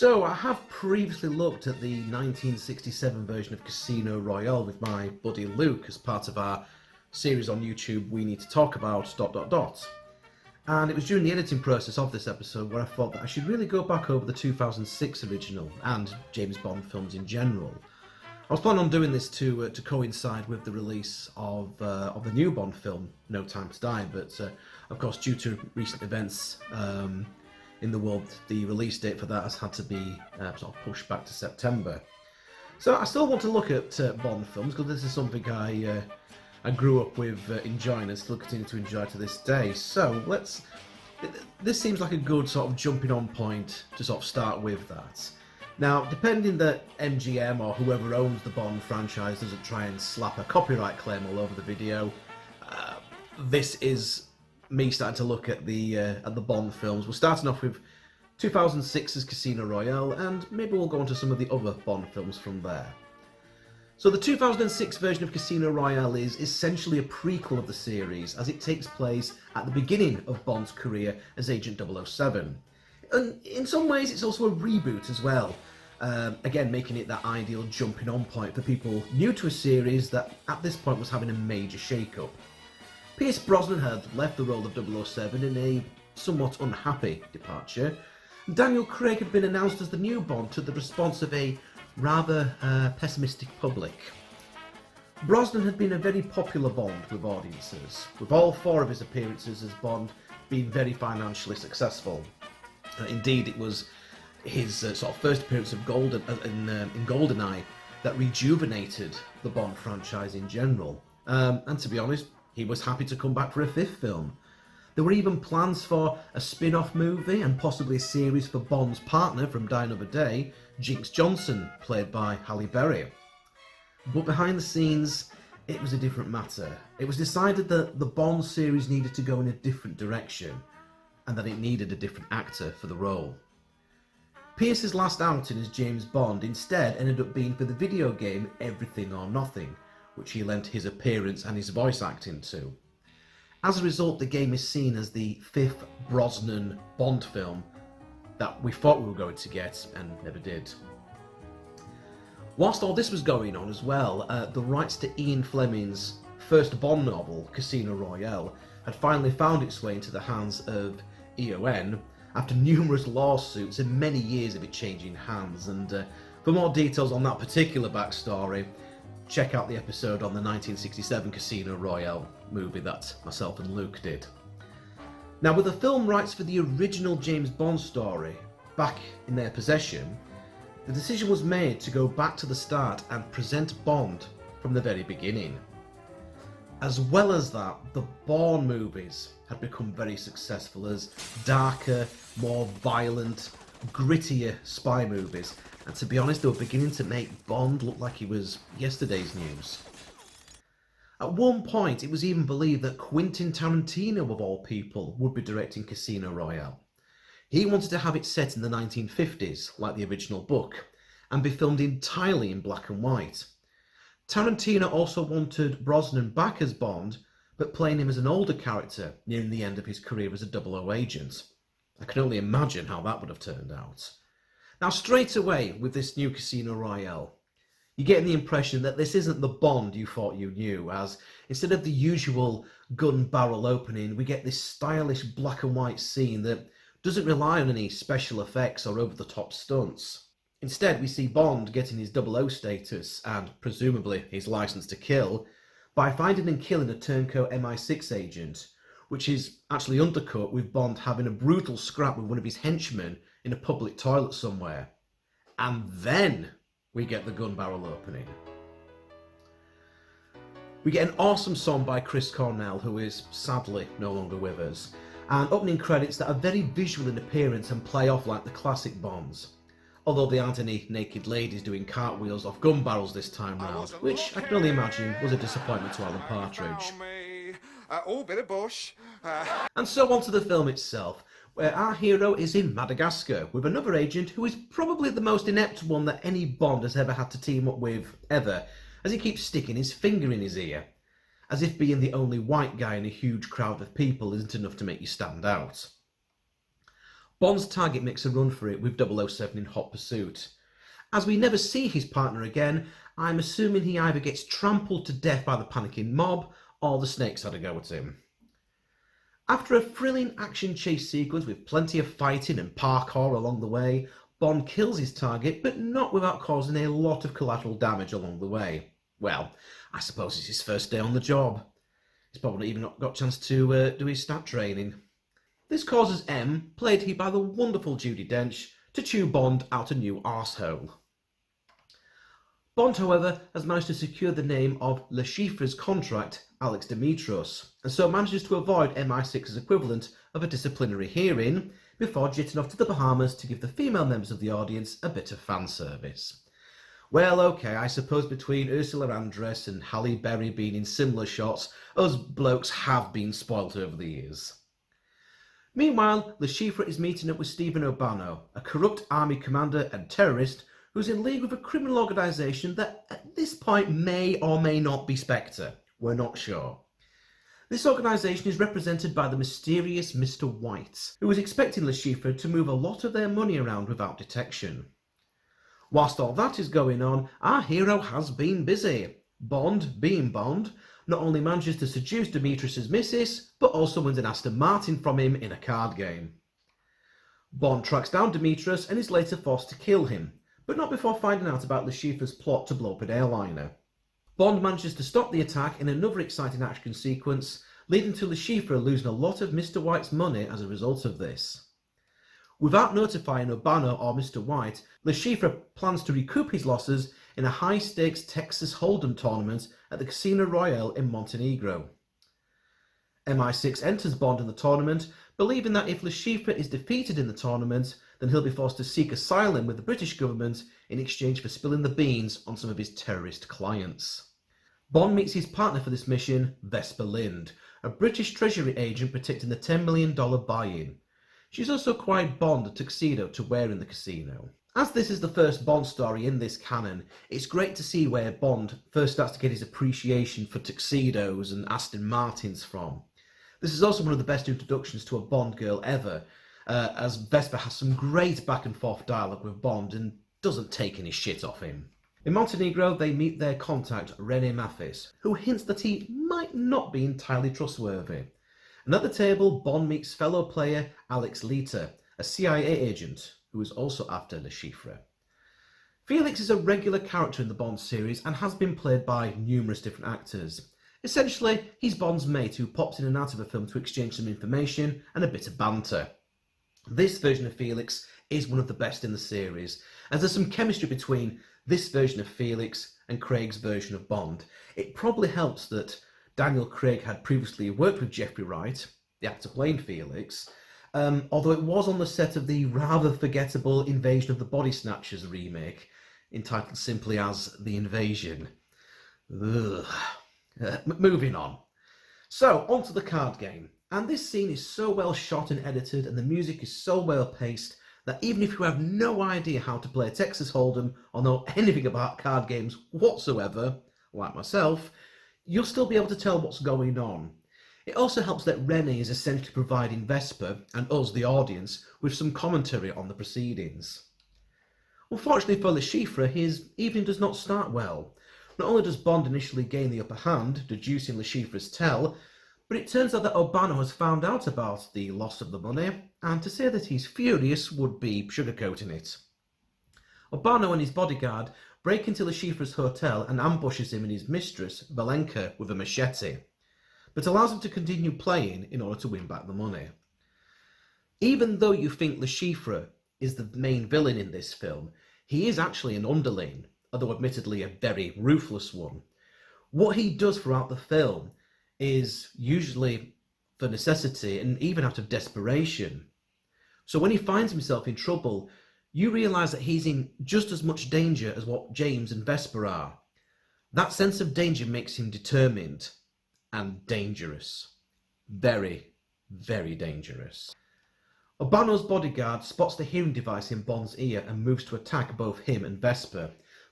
So I have previously looked at the 1967 version of Casino Royale with my buddy Luke as part of our series on YouTube We Need to Talk About ... And it was during the editing process of this episode where I thought that I should really go back over the 2006 original and James Bond films in general. I was planning on doing this to coincide with the release of the new Bond film, No Time to Die, but of course due to recent events in the world, the release date for that has had to be sort of pushed back to September. So I still want to look at Bond films because this is something I grew up with enjoying and still continue to enjoy to this day. So this seems like a good sort of jumping on point to sort of start with that. Now, depending that MGM or whoever owns the Bond franchise doesn't try and slap a copyright claim all over the video, this is me starting to look at the Bond films. We're starting off with 2006's Casino Royale, and maybe we'll go on to some of the other Bond films from there. So the 2006 version of Casino Royale is essentially a prequel of the series, as it takes place at the beginning of Bond's career as Agent 007. And in some ways it's also a reboot as well, again making it that ideal jumping on point for people new to a series that at this point was having a major shake-up. Pierce Brosnan had left the role of 007 in a somewhat unhappy departure. Daniel Craig had been announced as the new Bond to the response of a rather pessimistic public. Brosnan had been a very popular Bond with audiences, with all four of his appearances as Bond being very financially successful. Indeed, it was his sort of first appearance of in GoldenEye that rejuvenated the Bond franchise in general. And to be honest, he was happy to come back for a fifth film. There were even plans for a spin-off movie and possibly a series for Bond's partner from Die Another Day, Jinx Johnson, played by Halle Berry. But behind the scenes, it was a different matter. It was decided that the Bond series needed to go in a different direction, and that it needed a different actor for the role. Pierce's last outing as James Bond instead ended up being for the video game Everything or Nothing, which he lent his appearance and his voice acting to. As a result, the game is seen as the fifth Brosnan Bond film that we thought we were going to get and never did. Whilst all this was going on as well, the rights to Ian Fleming's first Bond novel, Casino Royale, had finally found its way into the hands of EON after numerous lawsuits and many years of it changing hands. And for more details on that particular backstory, check out the episode on the 1967 Casino Royale movie that myself and Luke did. Now, with the film rights for the original James Bond story back in their possession, the decision was made to go back to the start and present Bond from the very beginning. As well as that, the Bourne movies had become very successful as darker, more violent, grittier spy movies, and to be honest, they were beginning to make Bond look like he was yesterday's news. At one point, it was even believed that Quentin Tarantino, of all people, would be directing Casino Royale. He wanted to have it set in the 1950s, like the original book, and be filmed entirely in black and white. Tarantino also wanted Brosnan back as Bond, but playing him as an older character nearing the end of his career as a 00 agent. I can only imagine how that would have turned out. Now, straight away with this new Casino Royale, you're getting the impression that this isn't the Bond you thought you knew, as instead of the usual gun barrel opening, we get this stylish black and white scene that doesn't rely on any special effects or over-the-top stunts. Instead, we see Bond getting his 00 status, and presumably his license to kill, by finding and killing a turncoat MI6 agent, which is actually undercut with Bond having a brutal scrap with one of his henchmen in a public toilet somewhere. And then we get the gun barrel opening. We get an awesome song by Chris Cornell, who is sadly no longer with us, and opening credits that are very visual in appearance and play off like the classic Bonds. Although there aren't any naked ladies doing cartwheels off gun barrels this time round, which I can only imagine was a disappointment to Alan Partridge. And so on to the film itself, where our hero is in Madagascar with another agent who is probably the most inept one that any Bond has ever had to team up with, ever, as he keeps sticking his finger in his ear, as if being the only white guy in a huge crowd of people isn't enough to make you stand out. Bond's target makes a run for it with 007 in hot pursuit. As we never see his partner again, I'm assuming he either gets trampled to death by the panicking mob or the snakes had a go at him. After a thrilling action chase sequence with plenty of fighting and parkour along the way, Bond kills his target, but not without causing a lot of collateral damage along the way. Well, I suppose it's his first day on the job. He's probably even not got a chance to do his stat training. This causes M, played here by the wonderful Judi Dench, to chew Bond out a new arsehole. Bond, however, has managed to secure the name of Le Chiffre's contract, Alex Dimitros, and so manages to avoid MI6's equivalent of a disciplinary hearing before jetting off to the Bahamas to give the female members of the audience a bit of fan service. Well, okay, I suppose between Ursula Andress and Halle Berry being in similar shots, us blokes have been spoilt over the years. Meanwhile, Le Chiffre is meeting up with Stephen O'Banno, a corrupt army commander and terrorist who's in league with a criminal organisation that at this point may or may not be Spectre. We're not sure. This organisation is represented by the mysterious Mr. White, who is expecting Le Chiffre to move a lot of their money around without detection. Whilst all that is going on, our hero has been busy. Bond, being Bond, not only manages to seduce Demetrius' missus, but also wins an Aston Martin from him in a card game. Bond tracks down Demetrius and is later forced to kill him, but not before finding out about Le Chiffre's plot to blow up an airliner. Bond manages to stop the attack in another exciting action sequence, leading to Le Chiffre losing a lot of Mr. White's money as a result of this. Without notifying O'Banno or Mr. White, Le Chiffre plans to recoup his losses in a high-stakes Texas Hold'em tournament at the Casino Royale in Montenegro. MI6 enters Bond in the tournament, believing that if Le Chiffre is defeated in the tournament, then he'll be forced to seek asylum with the British government in exchange for spilling the beans on some of his terrorist clients. Bond meets his partner for this mission, Vesper Lynd, a British Treasury agent protecting the $10 million buy-in. She's also acquired Bond a tuxedo to wear in the casino. As this is the first Bond story in this canon, it's great to see where Bond first starts to get his appreciation for tuxedos and Aston Martins from. This is also one of the best introductions to a Bond girl ever, as Vesper has some great back and forth dialogue with Bond and doesn't take any shit off him. In Montenegro, they meet their contact, René Mathis, who hints that he might not be entirely trustworthy. And at the table, Bond meets fellow player Alex Leiter, a CIA agent who is also after Le Chiffre. Felix is a regular character in the Bond series and has been played by numerous different actors. Essentially, he's Bond's mate who pops in and out of a film to exchange some information and a bit of banter. This version of Felix is one of the best in the series, as there's some chemistry between this version of Felix and Craig's version of Bond. It probably helps that Daniel Craig had previously worked with Jeffrey Wright, the actor playing Felix, although it was on the set of the rather forgettable Invasion of the Body Snatchers remake, entitled simply as The Invasion. Moving on. So, onto the card game. And this scene is so well shot and edited, and the music is so well paced, that even if you have no idea how to play Texas Hold'em or know anything about card games whatsoever, like myself, you'll still be able to tell what's going on. It also helps that René is essentially providing Vesper, and us, the audience, with some commentary on the proceedings. Unfortunately for Le Chiffre, his evening does not start well. Not only does Bond initially gain the upper hand, deducing Le Chiffre's tell, but it turns out that O'Banno has found out about the loss of the money, and to say that he's furious would be sugarcoating it. O'Banno and his bodyguard break into Le Chiffre's hotel and ambushes him and his mistress, Valenka, with a machete, but allows him to continue playing in order to win back the money. Even though you think Le Chiffre is the main villain in this film, he is actually an underling, although admittedly a very ruthless one. What he does throughout the film is usually for necessity and even out of desperation. So when he finds himself in trouble, you realise that he's in just as much danger as what James and Vesper are. That sense of danger makes him determined and dangerous. Very, very dangerous. O'Banno's bodyguard spots the hearing device in Bond's ear and moves to attack both him and Vesper,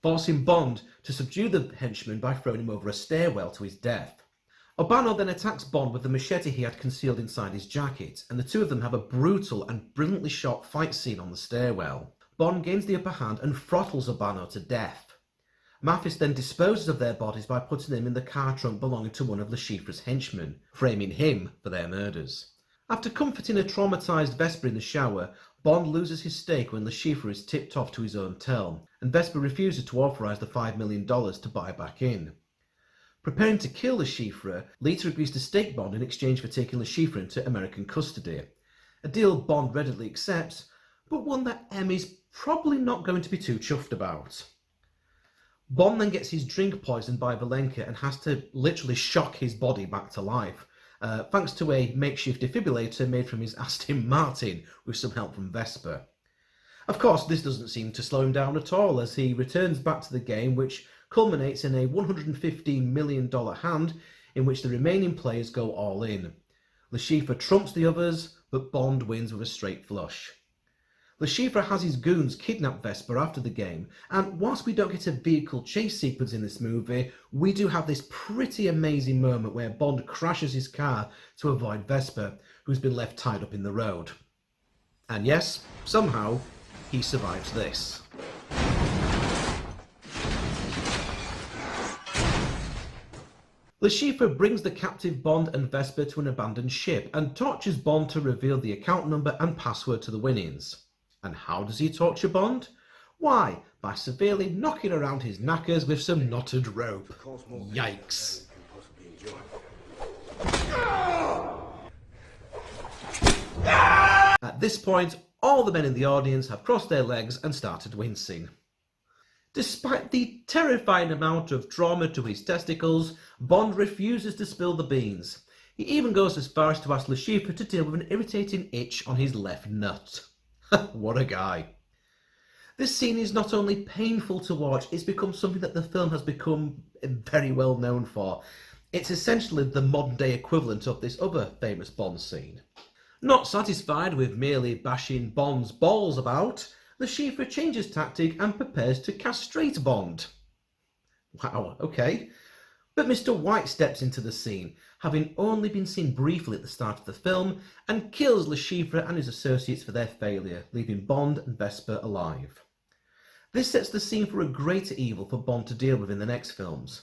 forcing Bond to subdue the henchman by throwing him over a stairwell to his death. Urbano then attacks Bond with the machete he had concealed inside his jacket, and the two of them have a brutal and brilliantly shot fight scene on the stairwell. Bond gains the upper hand and throttles Urbano to death. Mathis then disposes of their bodies by putting them in the car trunk belonging to one of Le Chiffre's henchmen, framing him for their murders. After comforting a traumatised Vesper in the shower, Bond loses his stake when Le Chiffre is tipped off to his own turn, and Vesper refuses to authorise the $5 million to buy back in. Preparing to kill Le Chiffre, Lita agrees to stake Bond in exchange for taking Le Chiffre into American custody. A deal Bond readily accepts, but one that M is probably not going to be too chuffed about. Bond then gets his drink poisoned by Valenka and has to literally shock his body back to life, thanks to a makeshift defibrillator made from his Aston Martin with some help from Vesper. Of course, this doesn't seem to slow him down at all as he returns back to the game, which culminates in a $115 million hand in which the remaining players go all in. Le Chiffre trumps the others, but Bond wins with a straight flush. Le Chiffre has his goons kidnap Vesper after the game, and whilst we don't get a vehicle chase sequence in this movie, we do have this pretty amazing moment where Bond crashes his car to avoid Vesper, who's been left tied up in the road. And yes, somehow, he survives this. Le Chiffre brings the captive Bond and Vesper to an abandoned ship and tortures Bond to reveal the account number and password to the winnings. And how does he torture Bond? Why, by severely knocking around his knackers with some knotted rope. Yikes. At this point, all the men in the audience have crossed their legs and started wincing. Despite the terrifying amount of trauma to his testicles, Bond refuses to spill the beans. He even goes as far as to ask Le Chiffre to deal with an irritating itch on his left nut. What a guy. This scene is not only painful to watch, it's become something that the film has become very well known for. It's essentially the modern day equivalent of this other famous Bond scene. Not satisfied with merely bashing Bond's balls about, Le Chiffre changes tactic and prepares to castrate Bond. Wow, okay. But Mr. White steps into the scene, having only been seen briefly at the start of the film, and kills Le Chiffre and his associates for their failure, leaving Bond and Vesper alive. This sets the scene for a greater evil for Bond to deal with in the next films.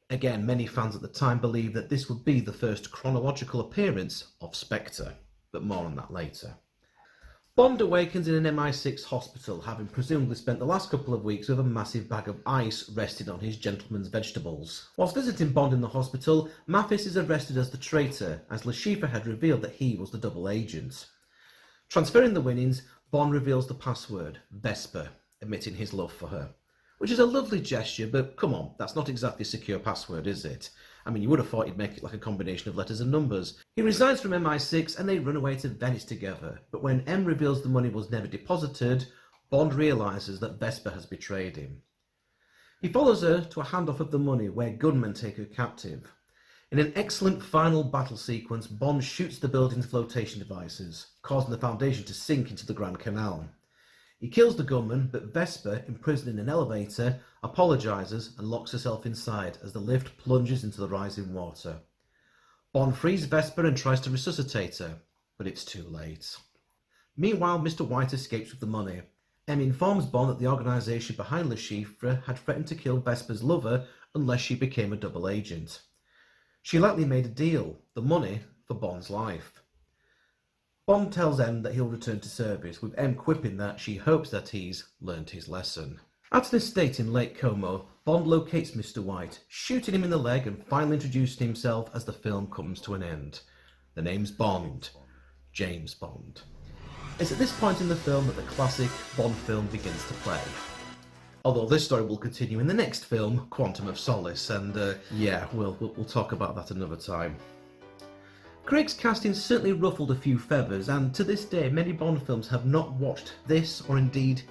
Again, many fans at the time believed that this would be the first chronological appearance of Spectre, but more on that later. Bond awakens in an MI6 hospital, having presumably spent the last couple of weeks with a massive bag of ice resting on his gentleman's vegetables. Whilst visiting Bond in the hospital, Mathis is arrested as the traitor, as Le Chiffre had revealed that he was the double agent. Transferring the winnings, Bond reveals the password, Vesper, admitting his love for her. Which is a lovely gesture, but come on, that's not exactly a secure password, is it? I mean, you would have thought he'd make it like a combination of letters and numbers. He resigns from MI6 and they run away to Venice together, but when M reveals the money was never deposited, Bond realises that Vesper has betrayed him. He follows her to a handoff of the money where gunmen take her captive. In an excellent final battle sequence, Bond shoots the building's flotation devices, causing the foundation to sink into the Grand Canal. He kills the gunman, but Vesper, imprisoned in an elevator, apologises and locks herself inside as the lift plunges into the rising water. Bond frees Vesper and tries to resuscitate her, but it's too late. Meanwhile, Mr. White escapes with the money. M informs Bond that the organisation behind Le Chiffre had threatened to kill Vesper's lover unless she became a double agent. She likely made a deal, the money for Bond's life. Bond tells M that he'll return to service, with M quipping that she hopes that he's learned his lesson. At an estate in Lake Como, Bond locates Mr. White, shooting him in the leg and finally introducing himself as the film comes to an end. The name's Bond. James Bond. It's at this point in the film that the classic Bond film begins to play. Although this story will continue in the next film, Quantum of Solace, and yeah, we'll talk about that another time. Craig's casting certainly ruffled a few feathers, and to this day many Bond films have not watched this or indeed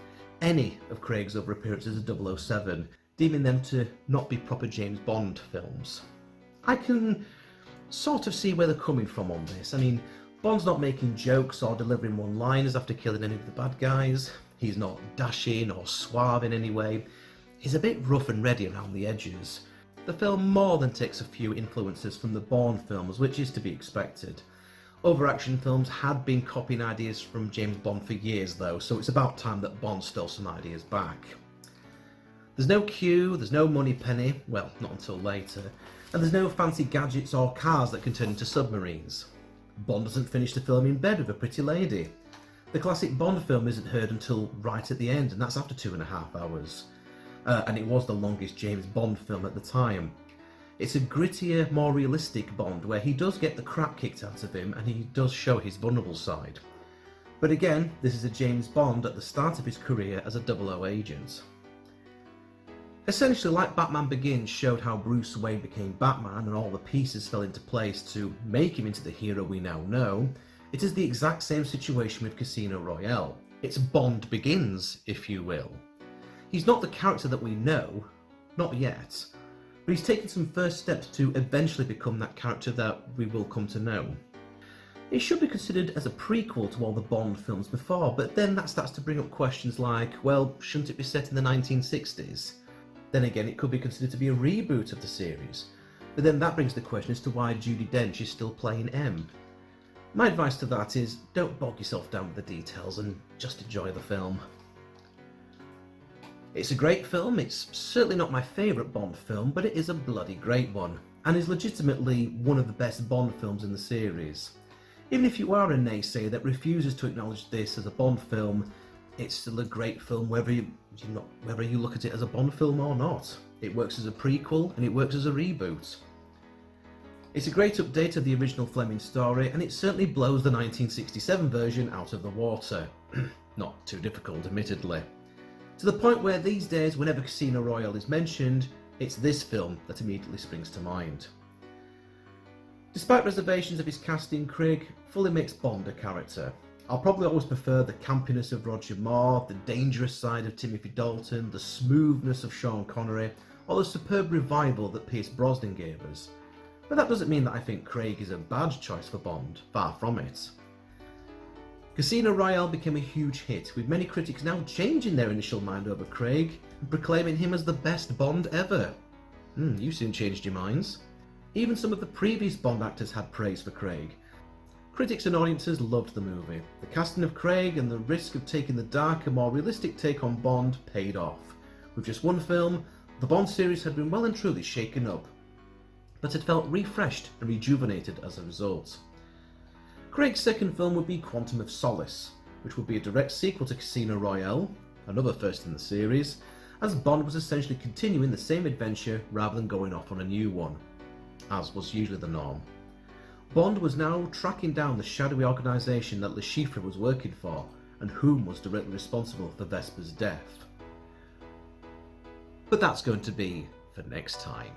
any of Craig's other appearances as 007, deeming them to not be proper James Bond films. I can sort of see where they're coming from on this. I mean, Bond's not making jokes or delivering one-liners after killing any of the bad guys. He's not dashing or suave in any way. He's a bit rough and ready around the edges. The film more than takes a few influences from the Bourne films, which is to be expected. Other action films had been copying ideas from James Bond for years though, so it's about time that Bond stole some ideas back. There's no Q, there's no Moneypenny, well, not until later, and there's no fancy gadgets or cars that can turn into submarines. Bond doesn't finish the film in bed with a pretty lady. The classic Bond film isn't heard until right at the end, and that's after 2.5 hours. And it was the longest James Bond film at the time. It's a grittier, more realistic Bond where he does get the crap kicked out of him and he does show his vulnerable side. But again, this is a James Bond at the start of his career as a 00 agent. Essentially, like Batman Begins showed how Bruce Wayne became Batman and all the pieces fell into place to make him into the hero we now know, it is the exact same situation with Casino Royale. It's Bond Begins, if you will. He's not the character that we know, not yet, but he's taken some first steps to eventually become that character that we will come to know. It should be considered as a prequel to all the Bond films before, but then that starts to bring up questions like, well, shouldn't it be set in the 1960s? Then again, it could be considered to be a reboot of the series, but then that brings the question as to why Judi Dench is still playing M. My advice to that is, don't bog yourself down with the details and just enjoy the film. It's a great film, it's certainly not my favourite Bond film, but it is a bloody great one, and is legitimately one of the best Bond films in the series. Even if you are a naysayer that refuses to acknowledge this as a Bond film, it's still a great film whether you look at it as a Bond film or not. It works as a prequel and it works as a reboot. It's a great update of the original Fleming story, and it certainly blows the 1967 version out of the water. Not too difficult, admittedly. To the point where these days, whenever Casino Royale is mentioned, it's this film that immediately springs to mind. Despite reservations of his casting, Craig fully makes Bond a character. I'll probably always prefer the campiness of Roger Moore, the dangerous side of Timothy Dalton, the smoothness of Sean Connery, or the superb revival that Pierce Brosnan gave us. But that doesn't mean that I think Craig is a bad choice for Bond, far from it. Casino Royale became a huge hit, with many critics now changing their initial mind over Craig and proclaiming him as the best Bond ever. You soon changed your minds. Even some of the previous Bond actors had praise for Craig. Critics and audiences loved the movie. The casting of Craig and the risk of taking the darker, more realistic take on Bond paid off. With just one film, the Bond series had been well and truly shaken up, but had felt refreshed and rejuvenated as a result. Craig's second film would be Quantum of Solace, which would be a direct sequel to Casino Royale, another first in the series, as Bond was essentially continuing the same adventure rather than going off on a new one, as was usually the norm. Bond was now tracking down the shadowy organisation that Le Chiffre was working for, and whom was directly responsible for Vesper's death. But that's going to be for next time.